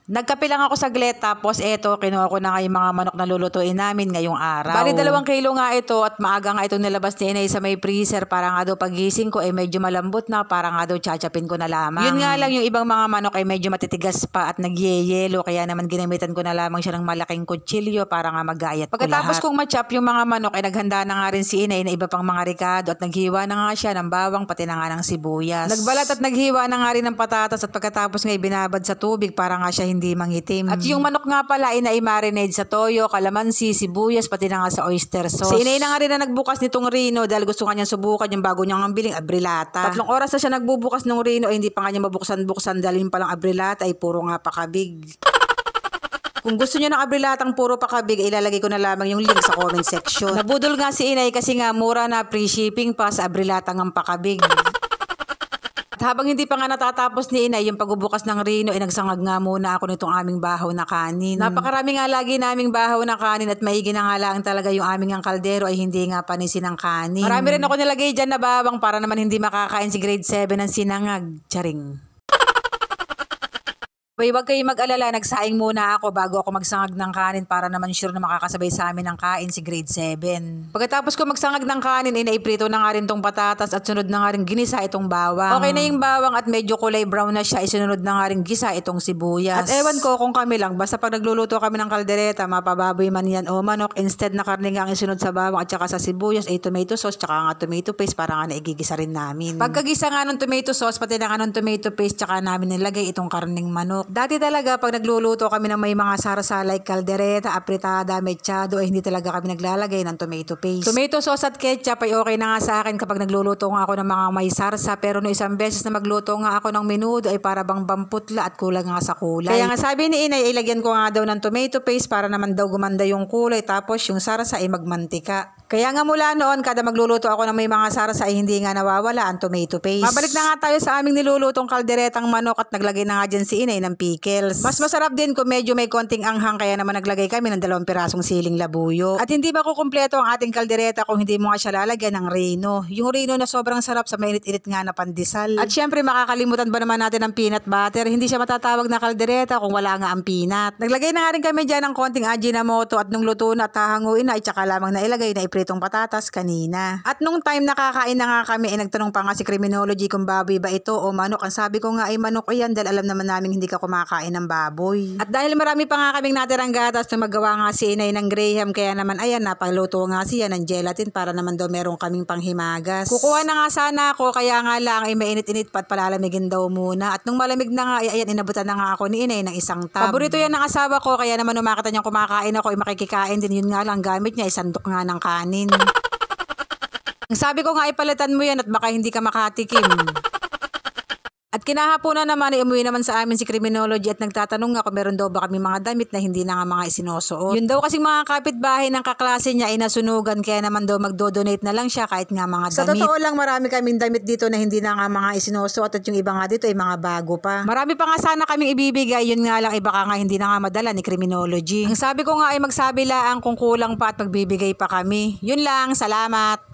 Nagkape lang ako saglit, tapos eto, kinuha ko na nga yung mga manok na lulutuin namin ngayong araw. Bali 2 kilo nga ito at maaga nga itong nilabas ni Inay sa may freezer para nga daw pagising ko ay medyo malambot na, para nga daw tsatsapin ko na lamang. Yun nga lang, yung ibang mga manok ay medyo matitigas pa at nagyeyelo, kaya naman ginamitan ko na lamang siya ng malaking kutsilyo para nga magayat ko lahat. Pagkatapos kong matchap yung mga manok ay naghanda na nga rin si Inay na iba pang mga ricado at naghiwa na nga siya ng bawang pati na nga ng sibuyas. Nagbalat at naghiwa na nga rin ng patatas at pagkatapos nga binabad sa tubig para nga siya hindi mangitim. At yung manok nga pala ay na-marinate sa toyo, kalamansi, sibuyas, pati na nga sa oyster sauce. Si Inay na nga rin na nagbukas nitong Rino dahil gusto nga niyang subukan yung bago niyang biling abrilata. 3 oras na siya nagbubukas ng Rino ay hindi pa nga niya mabuksan-buksan dahil yung palang abrilata ay puro nga pakabig. Kung gusto niyo ng abrilatang puro pakabig, ilalagay ko na lamang yung link sa comment section. Nabudol nga si Inay kasi nga mura na free shipping pa sa abrilatang ang pakabig. Habang hindi pa nga natatapos ni Inay yung pagbubukas ng Rino, ay nagsangag nga muna ako nitong aming bahaw na kanin. Napakarami nga lagi naming bahaw na kanin at maigi na nga lang talaga yung aming ang kaldero ay hindi nga panisin ng kanin. Marami rin ako nilagay dyan na bawang para naman hindi makakain si grade 7 ng sinangag. Charing. Huwag kayo mag-alala, nagsaing muna ako bago ako magsangag ng kanin para naman sure na makakasabay sa amin ng kain si grade 7. Pagkatapos ko magsangag ng kanin, inaiprito na nga rin tong patatas at sunod na nga rin ginisa itong bawang. Okay na yung bawang at medyo kulay brown na siya, isunod na nga rin gisa itong sibuyas. At ewan ko kung kami lang, basta pag nagluluto kami ng kaldereta, mapababoy man yan o manok, instead na karne nga ang isunod sa bawang at saka sa sibuyas ay tomato sauce tsaka nga tomato paste para nga naigigisa rin namin. Pagkagisa nga ng tomato sauce, pati na nga ng tomato paste tsaka namin nilagay itong karneng manok. Dati talaga pag nagluluto kami ng may mga sarsa like kaldereta, apritada, mechado ay hindi talaga kami naglalagay ng tomato paste. Tomato sauce at ketchup ay okay na nga sa akin kapag nagluluto nga ako ng mga may sarsa, pero no isang beses na magluto nga ako ng menudo ay para bang bamputla at kulang nga sa kulay. Kaya nga sabi ni Inay, ilagyan ko nga daw ng tomato paste para naman daw gumanda yung kulay, tapos yung sarsa ay magmantika. Kaya nga mula noon, kada magluluto ako ng may mga sarsa ay hindi nga nawawala ang tomato paste. Mabalik na nga tayo sa aming nilulutong kalderetang manok at naglagay na nga dyan si Inay ng pickles. Mas masarap din kung medyo may konting anghang, kaya naman naglagay kami ng 2 pirasong siling labuyo. At hindi makukumpleto ang ating kaldereta kung hindi mo nga siya lalagyan ng Rino. Yung Rino na sobrang sarap sa mainit-init nga na pandesal. At syempre makakalimutan ba naman natin ang peanut butter? Hindi siya matatawag na kaldereta kung wala nga ang peanut. Naglagay na nga rin kami dyan ng konting Ajinomoto at nung luto na at hahanguin na ay tsaka lamang nailagay na ipritong patatas kanina. At nung time nakakain na nga kami ay nagtanong pa nga si Criminology kung baboy ba ito o manok. Ang sabi ko nga ay manok yan dahil alam naman namin hindi ka kumakain ng baboy. At dahil marami pa nga kaming natirang gatas na magawa nga si Inay ng Graham, kaya naman ayan, napagluto nga siya ng gelatin para naman daw meron kaming panghimagas. Kukuha na nga sana ako, kaya nga lang ay mainit-init pa at palalamigin daw muna. At nung malamig na nga ay ayan, inabutan na nga ako ni Inay ng isang tab. Paborito yan ng asawa ko, kaya naman umakita niyang kumakain ako ay makikikain din. Yun nga lang, gamit niya isandok nga ng kanin. Ang sabi ko nga ay palitan mo yan at baka hindi ka makatikim. At kinahaponan naman ay umuwi naman sa amin si Criminology at nagtatanong nga kung meron daw ba kami mga damit na hindi na nga mga isinusuot. Yun daw kasing mga kapitbahay ng kaklase niya ay nasunugan, kaya naman daw magdo-donate na lang siya kahit nga mga damit. Sa totoo lang, marami kaming damit dito na hindi na nga mga isinusuot at yung iba nga dito ay mga bago pa. Marami pa nga sana kaming ibibigay, yun nga lang iba ka nga hindi na nga madala ni Criminology. Ang sabi ko nga ay magsabi lang kung kulang pa at magbibigay pa kami. Yun lang, salamat!